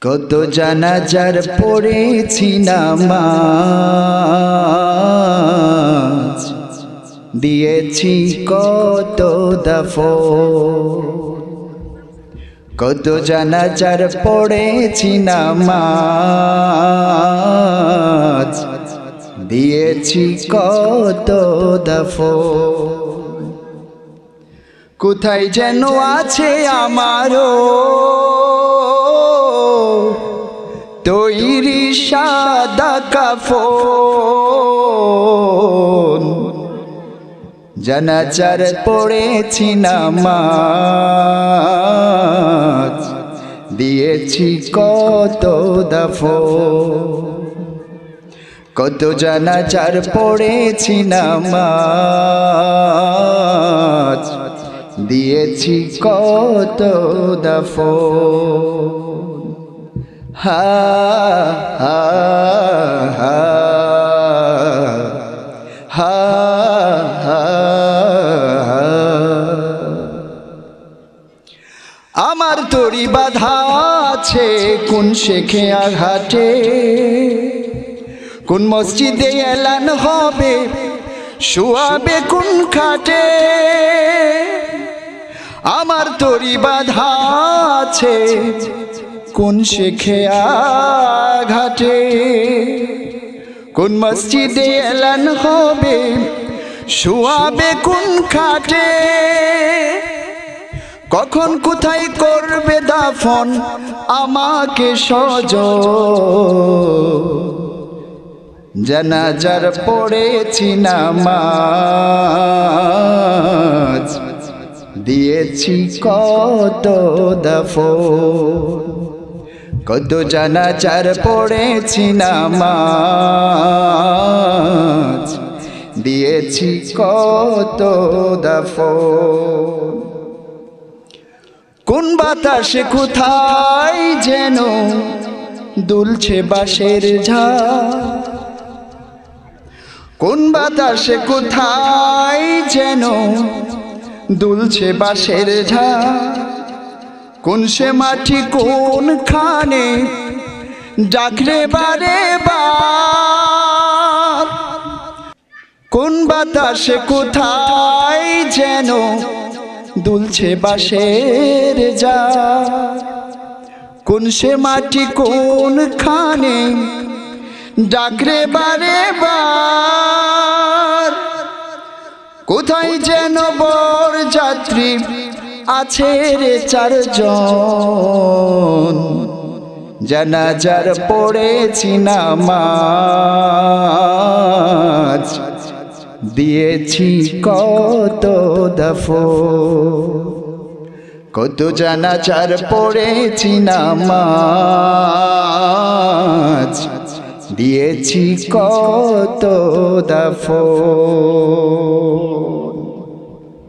কত জানাজার পড়েছি নামাজ, দিয়েছি কত দাফন। কত জানাজার পড়েছি নামাজ, দিয়েছি কত দাফন। কোথায় যেন আছে আমারও তৈরি সাদা কাফন। জানাজার পড়েছি নামাজ, দিয়েছি কত দাফন। কত জানাজার পড়েছি নামাজ, দিয়েছি কত দাফন। হা হা হা হা হা। আমার তরি বাধা আছে কোন শেখে আঘাটে, কোন মসজিদে এলান হবে শুয়াবে কোন খাটে। আমার তরি বাধা আছে কোন শেখে আঘাটে, কোন মসজিদে এলান হবে শুয়াবে কোন খাটে। কখন কোথায় করবে দাফন আমাকে সজন। জানাজার পড়েছি নামাজ, দিয়েছি কত দাফন। কত জানাজার পড়েছি নামাজ, দিয়েছি কত দাফন। কোন বাতাসে কোথায় যেন দুলছে বাঁশের ঝাড়, কোন বাতাসে কোথায় যেন দুলছে বাঁশের ঝাড়। কোন সে মাটি কোন খানে ডাকরে বারে বার। কোন বাতাসে কোথায় যেন দুলছে বাঁশের ঝাড়। কোন সে মাটি কোন খানে ডাকরে বারে বার। কোথায় যেন বর যাত্রী আছে রে চারজন। জানাজার পড়েছি নামাজ, দিয়েছি কত দাফন। কত জানাজার পড়েছি নামাজ, দিয়েছি কত দাফন।